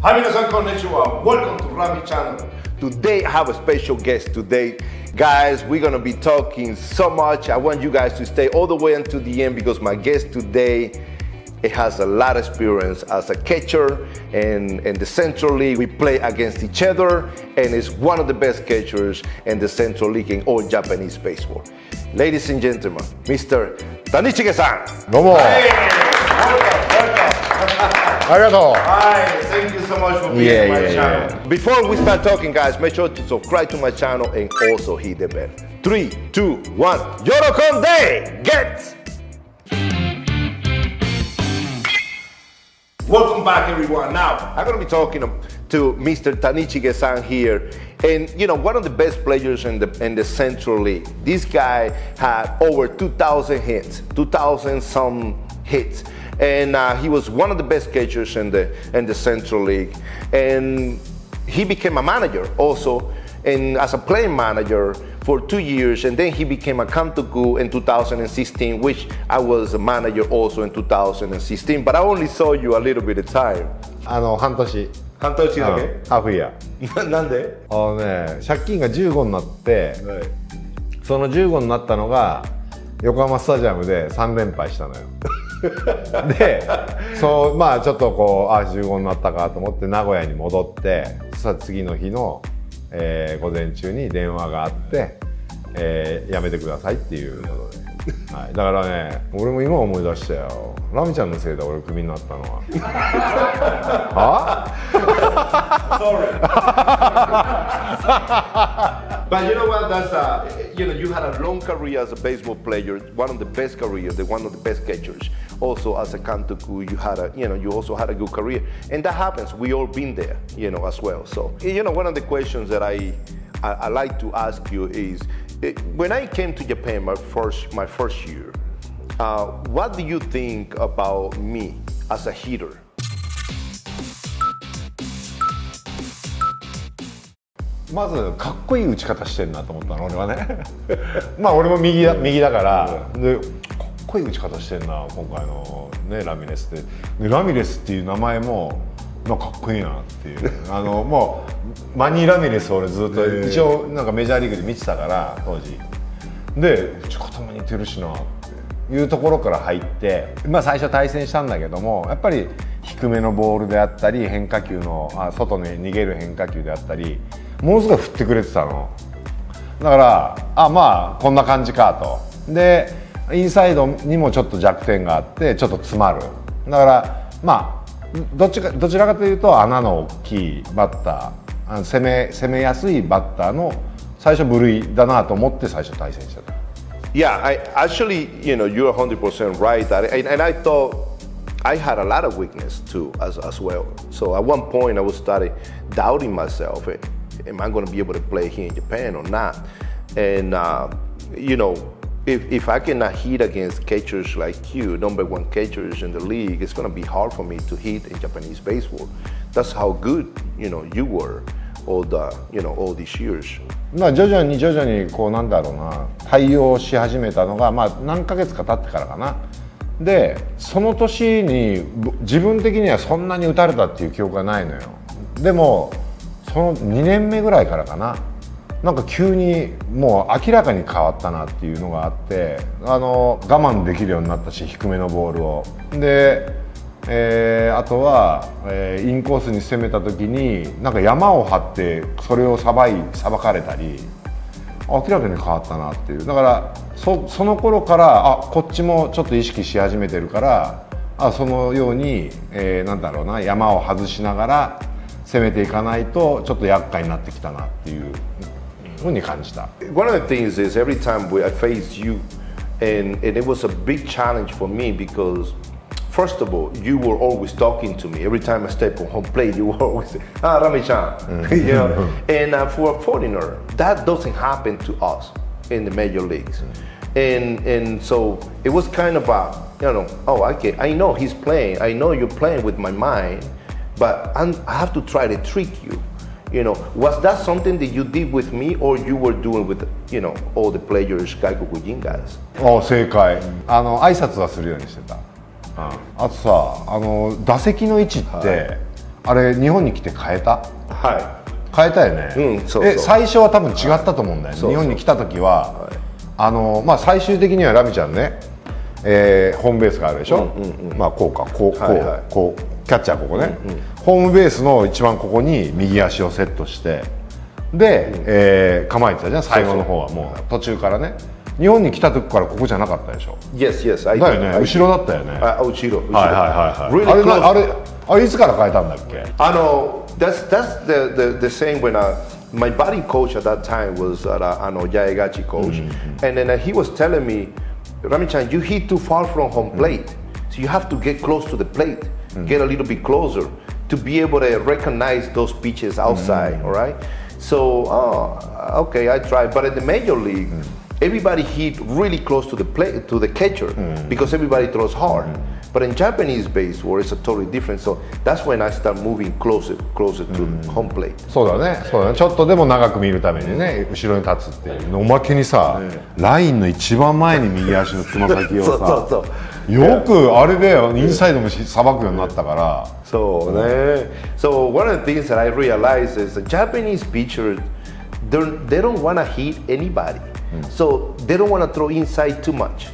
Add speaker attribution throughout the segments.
Speaker 1: はい、皆さんこんにちは。Welcome to Rami channel. Today I have a special guest today. Guys, we're gonna be talking so much. I want you guys to stay all the way until the end because my guest today, it has a lot of experience as a catcher and in the Central League. We play against each other and is one of the best catchers in the Central League in all Japanese baseball. Ladies and gentlemen, Mr. Tanichige-san.
Speaker 2: どうも。ありがとう。
Speaker 1: Hi, thank you so much for being on my channel. Before we start talking, guys, make sure to subscribe to my channel and also hit the bell. 3, 2, 1, Yorokonde! Get! Welcome back, everyone. Now, I'm going to be talking to Mr. Tanichige-san here. And, you know, one of the best players in the Central League. This guy had over 2,000 hits, 2,000 some hits. And he was one of the best catchers in the Central League. And he became a manager also, and as a playing manager for 2 years. And then he became a Kantoku in 2016, which I was a manager also in 2016. But I only saw you a little bit of time.
Speaker 2: 半年。
Speaker 1: 半年だけ？
Speaker 2: ハーフイヤ
Speaker 1: ー。なんで？
Speaker 2: 借金が15になって、はい、その15になったのが横浜スタジアムで3連敗したのよ。で、そうまあちょっとこう15になったかと思って名古屋に戻って、そしたら次の日の、午前中に電話があって、やめてくださいっていうことで。はい、だからね、俺も今思い出したよ。ラミちゃんのせいで俺クビになったのは。は
Speaker 1: ？Sorry. But you know what? That's you know, you had a long career as a baseball player, one of the best careers, one of the best catchers. Also, as a Kantoku, you had you also had a good career, and that happens. We all been there, you know, as well. So, you know, one of the questions that I like to ask you is, when I came to Japan my first year, what do you think about me as a hitter?
Speaker 2: まずかっこいい打ち方してんなと思ったの俺はね。まあ俺も右だから、でかっこいい打ち方してんな今回のねラミレスってでラミレスっていう名前もなんかかっこいいなっていうもうマニー・ラミレスを俺ずっと一応なんかメジャーリーグで見てたから当時で打ち方も似てるしなっていうところから入って、まあ最初対戦したんだけどもやっぱり低めのボールであったり変化球の外に逃げる変化球であったりものすごい振ってくれてたのだからまあこんな感じかとでインサイドにもちょっと弱点があってちょっと詰まるだからまあどちらかというと穴の大きいバッター攻めやすいバッターの最初部類だなと思って最初対戦してた。
Speaker 1: Yeah, actually, you know, you're 100% right. And I thought I had a lot of weakness too, as well. So at one point, I was started doubting myself. Am I going to be able to play here in Japan or not? And you know, if I cannot hit against catchers like you, #1 catchers in the league, it's going to be hard for me to hit in Japanese baseball. That's how good, you know, you were all these years.
Speaker 2: まあ徐々にこうなんだろうな対応し始めたのがまあ何ヶ月か経ってからかな。でその年に自分的にはそんなに打たれたっていう記憶がないのよ。でもその2年目ぐらいからかな。なんか急にもう明らかに変わったなっていうのがあって我慢できるようになったし低めのボールをで、あとは、インコースに攻めた時になんか山を張ってそれをさばかれたり明らかに変わったなっていうだからその頃からこっちもちょっと意識し始めてるからそのように、なんだろうな山を外しながら攻めていかないとちょっと厄介になってきたなっていうふうに感じた。
Speaker 1: One of the things is every time I faced you, and it was a big challenge for me because first of all, you were always talking to me. Every time I step on home plate, you were always saying, Rami-chan, you know. And for a foreigner, that doesn't happen to us in the major leagues. And so it was kind of I know he's playing. I know you're playing with my mind, but I have to try to trick you. You know, was that something that you did with me, or you were doing with, you know, all the players, Gaikokujin guys?
Speaker 2: 正解。挨拶はするようにしてた。あとさ、打席の位置って、あれ日本に来て変えた？
Speaker 1: は
Speaker 2: 変えたよね、最初は多分違ったと思うんだよね、日本に来た時は、まあ、最終的にはラミちゃんね、ホームベースがあるでしょ、まあこうかこう、こうキャッチャーここね、ホームベースの一番ここに右足をセットしてで、構えてたじゃん最後の方はもう途中からね。日本に来た時からここじゃなかったでしょ。
Speaker 1: Yes,
Speaker 2: だよね、後ろだったよね。
Speaker 1: 後ろ。
Speaker 2: あれいつから変えたんだっけ
Speaker 1: ？That's the same when my body coach at that time was Yaegachi coach, and then he was telling me, Rami-chan, you hit too far from home plate, so you have to get close to the plate, get a little bit closer to be able to recognize those pitches outside. All right. So okay, I tried, but in the major league, everybody hit really close to the plate to the catcher because everybody throws hard. But in Japanese baseball, it's a totally different. So that's when I start moving closer to home plate.
Speaker 2: そうだね、そうだね。ちょっとでも長く見るためにね、後ろに立つっていう。おまけにさ、ラインの一番前に右足のつま先をさ、よくあれでインサイドもさばくようになったから。
Speaker 1: そうね。So one of the things that I realized is the Japanese pitchers, they don't want to hit anybody. So they don't want to throw inside too much.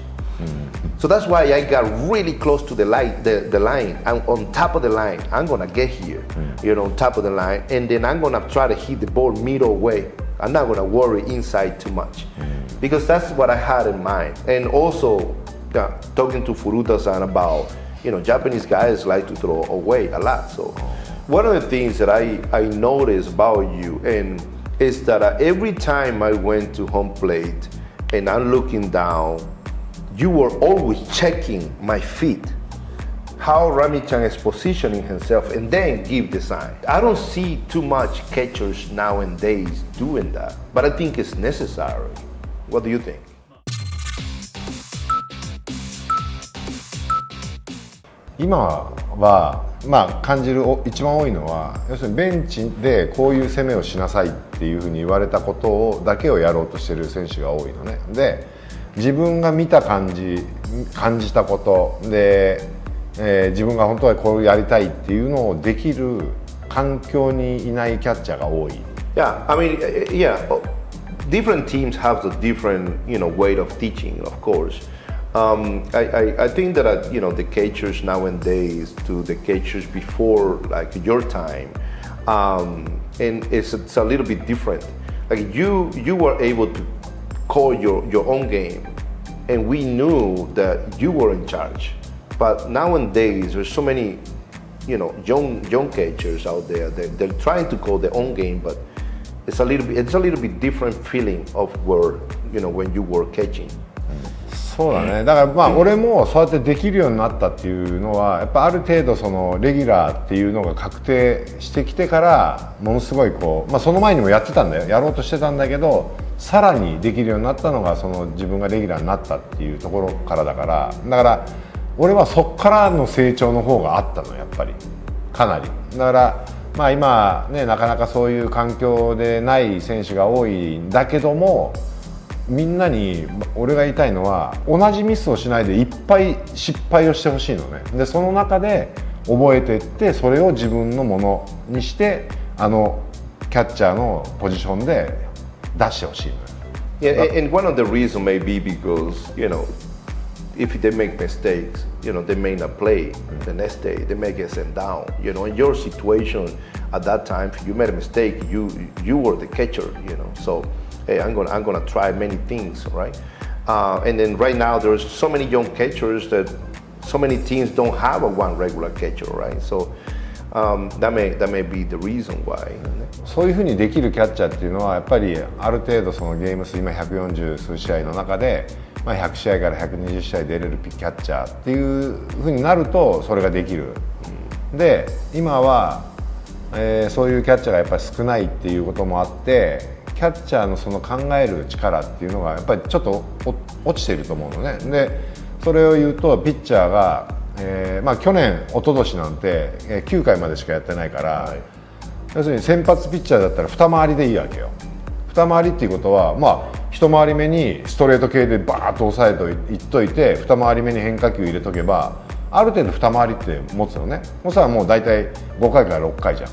Speaker 1: So that's why I got really close to the line. I'm on top of the line. I'm gonna get here, on top of the line, and then I'm gonna try to hit the ball middle way. I'm not gonna worry inside too much, because that's what I had in mind. And also, talking to Furuta-san about, Japanese guys like to throw away a lot. So one of the things that I noticed about you is that every time I went to home plate and I'm looking down, you were always checking my feet, how Rami-chan is positioning himself, and then give the sign. I don't see too much catchers nowadays doing that, but I think it's necessary. What do you think?
Speaker 2: 今は、感じる一番多いのは、要するにベンチでこういう攻めをしなさいっていうふうに言われたことだけをやろうとしてる選手が多いのね。で、自分が見た感じたことで、自分が本当はこうやりたいっていうのをできる環境にいないキャッチャーが多い。
Speaker 1: Yeah, I mean, different teams have the different, way of teaching, of course. I think that the catchers nowadays to the catchers before, like your time, and it's a little bit different. Like you were able to call your own game, and we knew that you were in charge. But nowadays, there's so many, young catchers out there. They're trying to call their own game, but it's a little bit different feeling of where, when you were catching.
Speaker 2: そうだね。だから俺もそうやってできるようになったっていうのはやっぱある程度そのレギュラーっていうのが確定してきてからものすごいその前にもやってたんだよ。やろうとしてたんだけどさらにできるようになったのがその自分がレギュラーになったっていうところからだから俺はそっからの成長の方があったのやっぱりかなり。だから今ねなかなかそういう環境でない選手が多いんだけども。みんなに俺が言いたいのは同じミスをしないでいっぱい失敗をしてほしいのね。でその中で覚えていってそれを自分のものにしてキャッチャーのポジションで出してほしいのよ。
Speaker 1: Yeah, and one of the reasons may be because if they make mistakes, they may not play the next day. They may get sent down. In your situation at that time, if you made a mistake, you were the catcher. So. Hey, I'm gonna try many things, right? And then right now there's so many young catchers that so many teams don't have one regular catcher, right? So that may be the reason why.
Speaker 2: そういうふうにできるキャッチャーっていうのはやっぱりある程度そのゲーム数今140数試合の中で、100試合から120試合出れるキャッチャーっていうふうになるとそれができる。で今は、そういうキャッチャーがやっぱり少ないっていうこともあって。キャッチャーのその考える力っていうのがやっぱりちょっと落ちていると思うのね。でそれを言うとピッチャーが、去年一昨年なんて9回までしかやってないから、要するに先発ピッチャーだったら2回りでいいわけよ。2回りっていうことは1回り目にストレート系でバーッと抑えていっといて2回り目に変化球入れとけばある程度二回りって持つのね。そしたらもう大体5回から6回じゃん。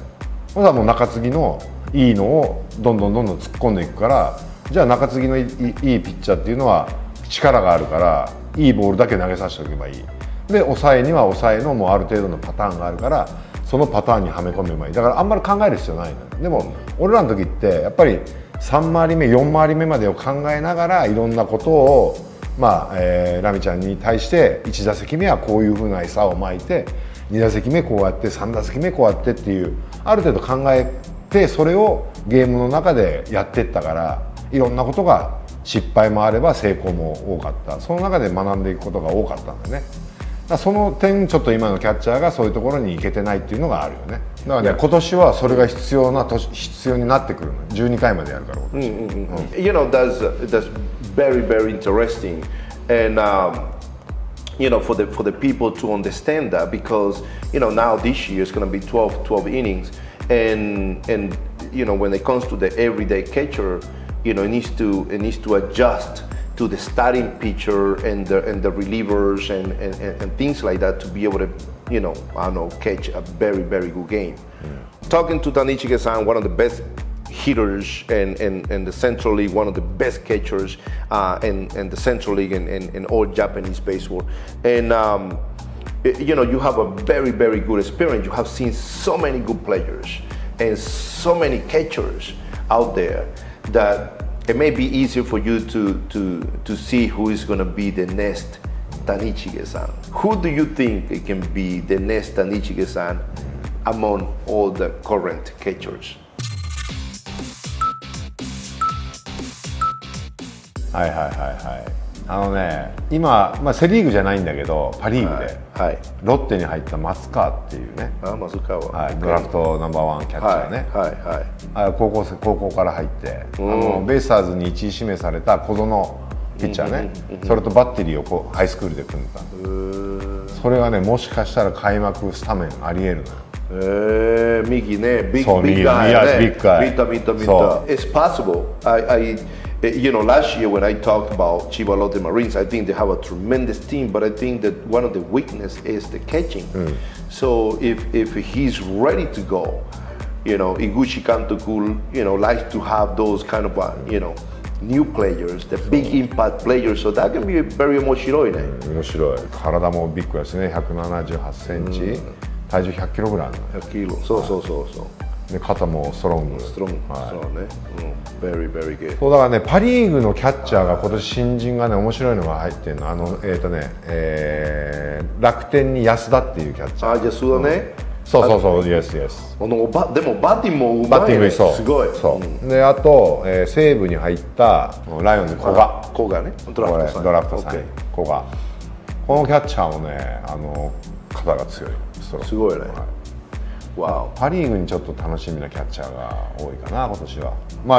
Speaker 2: そしたらもう中継ぎのいいのをどんどん突っ込んでいくから、じゃあ中継ぎのいいピッチャーっていうのは力があるからいいボールだけ投げさせておけばいい。で抑えには抑えのもうある程度のパターンがあるからそのパターンにはめ込めばいい。だからあんまり考える必要ないのよ。でも俺らの時ってやっぱり3回り目4回り目までを考えながらいろんなことをラミちゃんに対して1打席目はこういうふうな餌をまいて2打席目こうやって3打席目こうやってっていうある程度考えてそれをゲームの中でやってったからいろんなことが失敗もあれば成功も多かった。その中で学んでいくことが多かったんだよね。その点ちょっと今のキャッチャーがそういうところに行けてないっていうのがあるよね。だからね今年はそれが必要になってくるの。12回までやるから今年。
Speaker 1: You know, that's very interesting, and you know, for the people to understand that, because you know now this year is going to be 12 innings, and you know when it comes to the everyday catcher, you know it needs to adjust to the starting pitcher and the relievers and things like that to be able to, you know, catch a very good game. Talking to Tanichige-san, one of the best hitters and the Central League, one of the best catchers in the Central League and all Japanese baseball. And you know, you have a very good experience. You have seen so many good players and so many catchers out there that it may be easier for you to see who is going to be the next Tanichige-san. Who do you think it can be the next Tanichige-san among all the current catchers?
Speaker 2: 今、セリーグじゃないんだけどパ・リーグで、
Speaker 1: はい、
Speaker 2: ロッテに入った松川っていうね、
Speaker 1: 松川、
Speaker 2: はい、ドラフトナンバー1キャッチャーね、高校から入って、ベイスターズに1位指名された小園ピッチャーね、それとバッテリーをハイスクールで組んでた。それがねもしかしたら開幕スタメンありえるのよ。
Speaker 1: 右ね、ビッグガイね、見た。It's possible. You know, last year when I talked about Chiba Lotte Marines, I think they have a tremendous team, but I think that one of the weakness is the catching. So if he's ready to go, you know, Iguchi Kantoku, you know, likes to have those kind of, you know, new players, the big impact players, so that can be very 面白いね。
Speaker 2: 面白い。体もビッグですね、178センチ、体重100キロぐらいあるの。
Speaker 1: 100キロ。そう。
Speaker 2: で肩もストロング。
Speaker 1: そうね。very good。
Speaker 2: そうだからね、パ・リーグのキャッチャーが今年新人がね面白いのが入ってるの。楽天に安田っていうキャッチャー。
Speaker 1: 安田ね。
Speaker 2: そう、yes。
Speaker 1: でもバッティングもうまいね。すごい。
Speaker 2: であと、西武に入ったライオンズ古賀ね。ドラフト3位古賀。このキャッチャーもね肩が強い。
Speaker 1: すごいね。
Speaker 2: パ・リーグにちょっと楽しみなキャッチャーが多いかな今年は。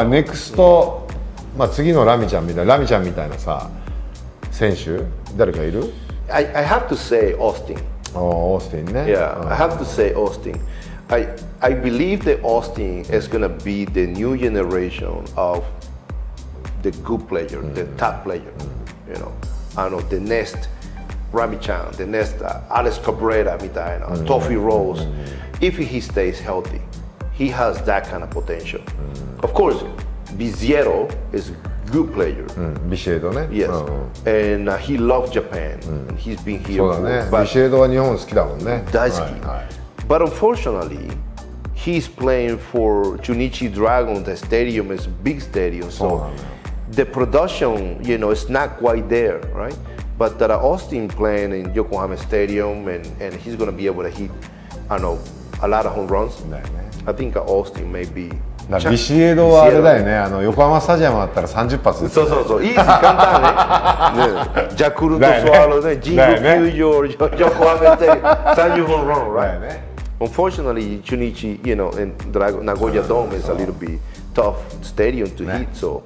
Speaker 2: ネクスト、次のラミちゃんみたいなさ選手誰かいる？
Speaker 1: I have to say Austin.
Speaker 2: オースティンね。
Speaker 1: Yeah, I have to say Austin. I believe that Austin is going to be the new generation of the good player, the top player. You know, the next Rami-chan, the next Alex Cabrera みたいな、Toffee Rose. If he stays healthy, he has that kind of potential. Of course, Biziero is a good player.
Speaker 2: ビシエドね。
Speaker 1: Yes, and he loves Japan. And he's been here.
Speaker 2: そうだね。ビシエドは日本好きだもんね。
Speaker 1: 大好き。But unfortunately, he's playing for Chunichi Dragon. The stadium is a big stadium, so the production, you know, is not quite there, right? But Austin playing in Yokohama Stadium, and he's going to be able to hit, I don't know, a lot of home runs. I think Austin may be.
Speaker 2: ビシエドはあれだよね、横浜スタジアムだったら30発です
Speaker 1: よね。そう、いいです、簡単ね。ジャクルトスワローね、神宮球場、横浜で30本ラン、right? Unfortunately, Chunichi, you know, and Nagoya Dome is a little bit tough stadium to hit, so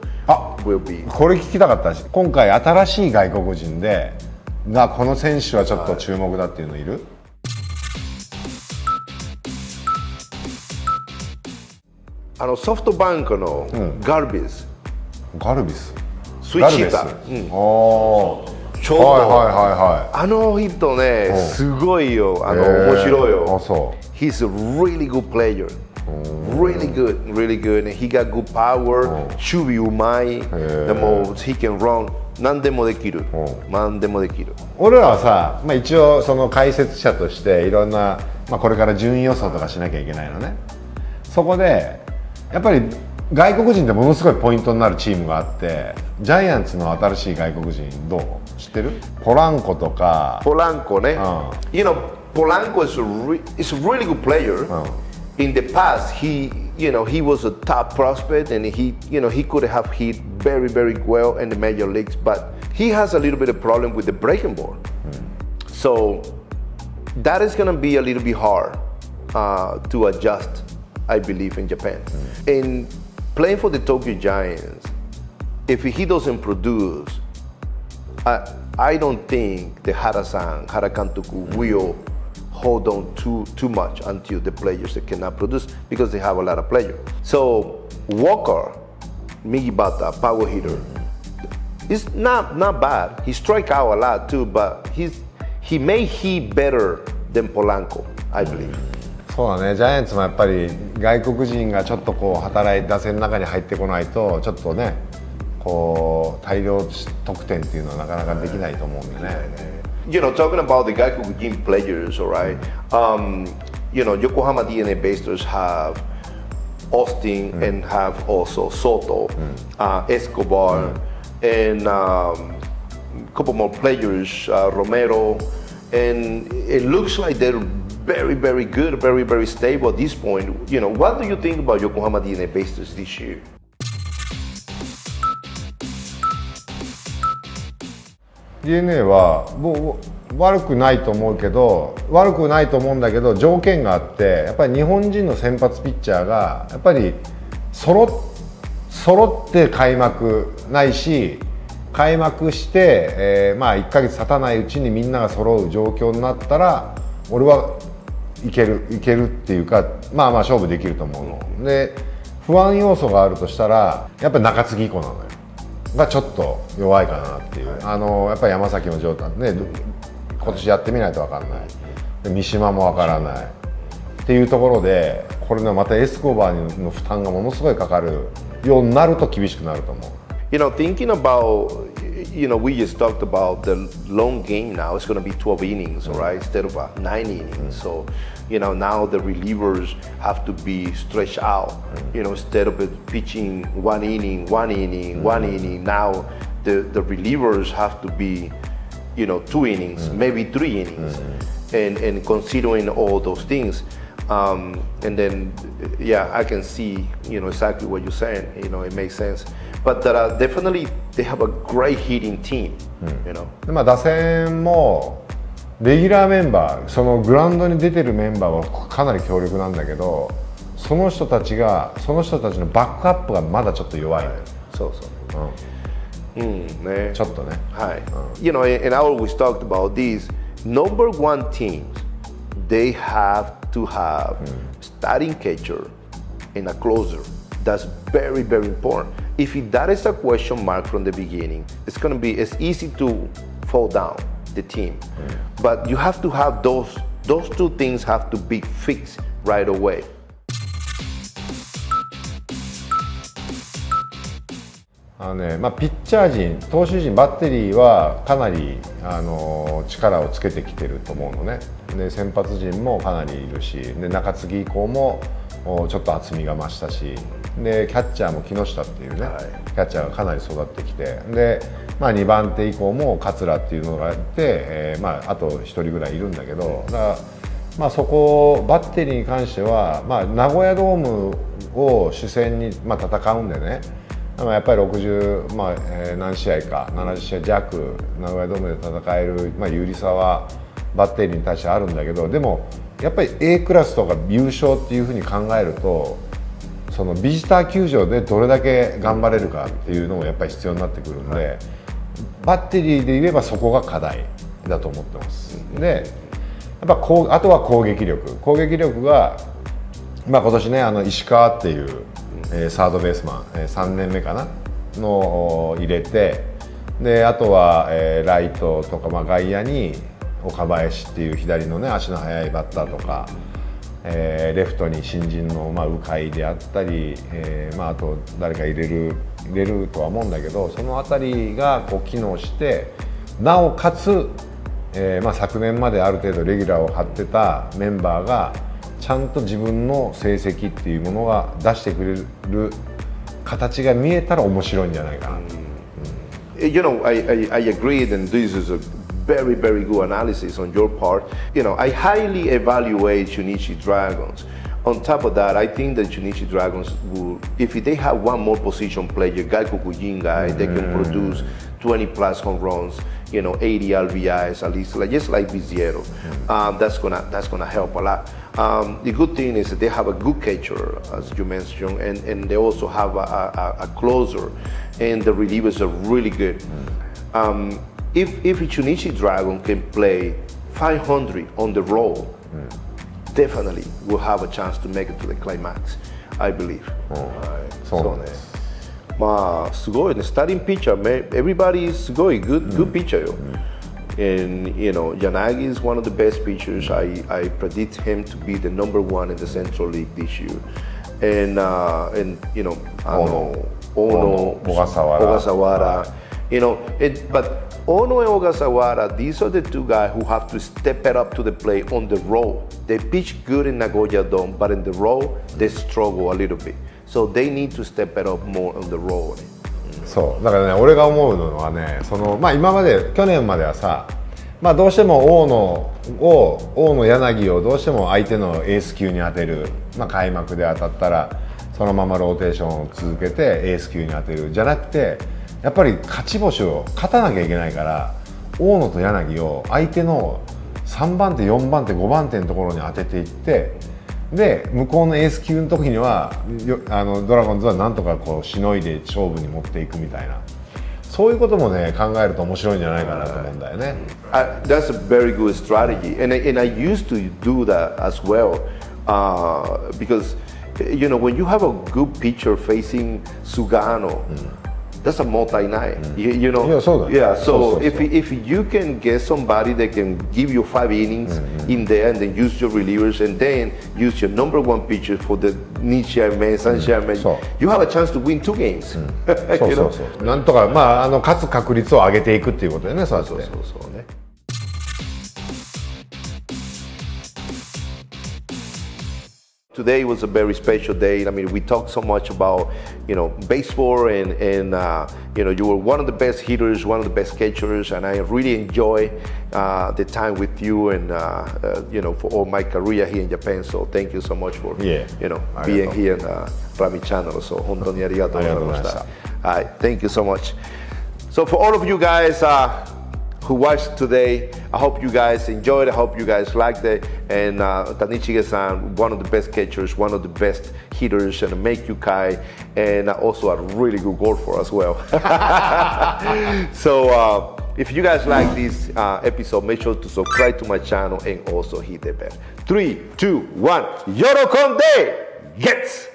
Speaker 1: will be.
Speaker 2: これ聞きたかったし、今回新しい外国人でこの選手はちょっと注目だっていうのいる？
Speaker 1: ソフトバンクのガルビス。
Speaker 2: ガルビス。
Speaker 1: スイッチヒッター。ちょっと、あの人ね、すごいよ、面白いよ。He's a really good player. Really good, really good. And he got good power. 守備うまい。でも he can run. 何でもできる。何でもできる。
Speaker 2: 俺らはさ、一応その解説者としていろんな、これから順位予想とかしなきゃいけないのね。そこでやっぱり外国人ってものすごいポイントになるチームがあって、ジャイアンツの新しい外国人どう知ってる？ポランコとか。
Speaker 1: ポランコね。You know, Polanco is a really good player. In the past, he was a top prospect, and he could have hit very, very well in the major leagues, but he has a little bit of problem with the breaking ball. So that is going to be a little bit hard to adjust, I believe, in Japan. In playing for the Tokyo Giants, if he doesn't produce, I don't think the Hara Kantoku will hold on too much until the players that cannot produce, because they have a lot of players. So Walker, Migibata, power hitter, is not bad. He strike out a lot too, but he may hit better than Polanco, I believe.
Speaker 2: そうだね、ジャイアンツもやっぱり外国人がちょっとこう働いて打線の中に入ってこないと、ちょっとね、こう大量得点っていうのはなかなかできないと思うんでね。
Speaker 1: You know, talking about the Gaikokujin players, all right. Yokohama DeNA Basters have Austin and have also Soto, Escobar, and a couple more players, Romero, and it looks like they're very, very good, very, very stable at this point. You know, what do you think about Yokohama DeNA Basters this year?
Speaker 2: DeNA はもう悪くないと思うんだけど、条件があって、やっぱり日本人の先発ピッチャーがやっぱり揃って開幕ないし、開幕して、1ヶ月経たないうちにみんなが揃う状況になったら、俺はいけるっていうか、勝負できると思うので、不安要素があるとしたらやっぱり中継ぎ以降なのよがちょっと弱いかなっていう。やっぱり山崎の状態ね、今年やってみないと分かんない。で三島も分からないっていうところで、これねまたエスコバーの負担がものすごいかかるようになると厳しくなると思う。
Speaker 1: You know, thinking about, we just talked about the long game now. It's going to be 12 innings, right, instead of 9 innings. So, now the relievers have to be stretched out. Instead of pitching one inning. Now the relievers have to be, 2 innings, maybe 3 innings, and considering all those things. And then, I can see, exactly what you're saying. It makes sense. But definitely, they have a great hitting team.
Speaker 2: 打線もレギュラーメンバー、そのグラウンドに出てるメンバーはかなり強力なんだけど、その人たちのバックアップがまだちょっと弱い。
Speaker 1: そう。ね。
Speaker 2: ちょっとね。
Speaker 1: はい。And I always talked about these number one teams. They have to have starting catcher and a closer. That's very, very important. If that is a question mark from the beginning, it's easy to fall down the team. But you have to have those 2 things have to be fixed right away.
Speaker 2: ピッチャー陣、投手陣、バッテリーはかなり力をつけてきてると思うのね。で先発陣もかなりいるし、で中継ぎ以降もちょっと厚みが増したし、でキャッチャーも木下っていうね、キャッチャーがかなり育ってきて、で、2番手以降も桂っていうのがあって、あと1人ぐらいいるんだけど、だからそこバッテリーに関しては、名古屋ドームを主戦に、戦うんでね、やっぱり60、何試合か70試合弱名古屋ドームで戦える、有利さはバッテリーに対してあるんだけど、でもやっぱり A クラスとか優勝っていうふうに考えると、そのビジター球場でどれだけ頑張れるかっていうのもやっぱり必要になってくるんで、バッテリーで言えばそこが課題だと思ってます。でやっぱあとは攻撃力が、今年ね石川っていうサードベースマン3年目かなのを入れて、であとは、ライトとか、外野に岡林っていう左のね足の速いバッターとか、レフトに新人の、鵜飼であったり、あと誰か入れるとは思うんだけど、その辺りがこう機能して、なおかつ、昨年まである程度レギュラーを張ってたメンバーがちゃんと自分の成績っていうものが出してくれる形が見えたら面白いんじゃないかな。
Speaker 1: You know, I agree, and this is a very, very good analysis on your part. You know, I highly evaluate Junichi Dragons. On top of that, I think that Junichi Dragons will, if they have one more position player, Gai Kokujin guy, they can produce 20 plus home runs, you know, 80 RBIs at least, just like Viziero. That's gonna help a lot. The good thing is that they have a good catcher, as you mentioned, and they also have a closer, and the relievers are really good. If Junichi Dragon can play 500 on the road, definitely will have a chance to make it to the climax, I believe.
Speaker 2: そうなんです。
Speaker 1: すごいね、starting pitcher, man, everybody is すごい good pitcher よ。And you know, Yanagi is one of the best pitchers. I predict him to be the number one in the Central League this year. And you know, Ono, Ogasawara. You know, but Ono and Ogasawara, these are the two guys who have to step it up to the plate on the road. They pitch good in Nagoya Dome, but in the road, they struggle a little bit. So they need to step it up more on the road.
Speaker 2: そうだからね、俺が思うのはね、今まで去年まではさ、どうしても大野柳をどうしても相手のエース級に当てる、開幕で当たったらそのままローテーションを続けてエース級に当てるじゃなくて、やっぱり勝ち星を勝たなきゃいけないから、大野と柳を相手の3番手4番手5番手のところに当てていって、で向こうのエース級の時にはドラゴンズはなんとかこうしのいで勝負に持っていくみたいな、そういうこともね考えると面白いんじゃないかなと思うんだよね。
Speaker 1: That's a very good strategy, and I used to do that as well, because you know when you have a good pitcher facing Sugano.That's a multi-night, you know. Yeah, so if you can get somebody that can give you 5 innings in there, and then use your relievers, and then use your number one pitcher for the 2試合目、3試合目、you have a chance to win 2 games.
Speaker 2: そうなんとか勝つ確率を上げていくっていうことだよね。そうね。
Speaker 1: Today was a very special day. I mean, we talked so much about, you know, baseball, and you know, you were one of the best hitters, one of the best catchers, and I really enjoy the time with you, and you know, for all my career here in Japan. So thank you so much for, you know, being here in Rami channel. So 本当にありがとうございました。Alright, thank you so much. So for all of you guys who watched today, I hope you guys enjoyed it. I hope you guys liked it. And Tanichige-san, one of the best catchers, one of the best hitters, and a make Yukai, and also a really good golfer as well. So if you guys like this episode, make sure to subscribe to my channel and also hit the bell. 3, 2, 1, Yorokonde gets!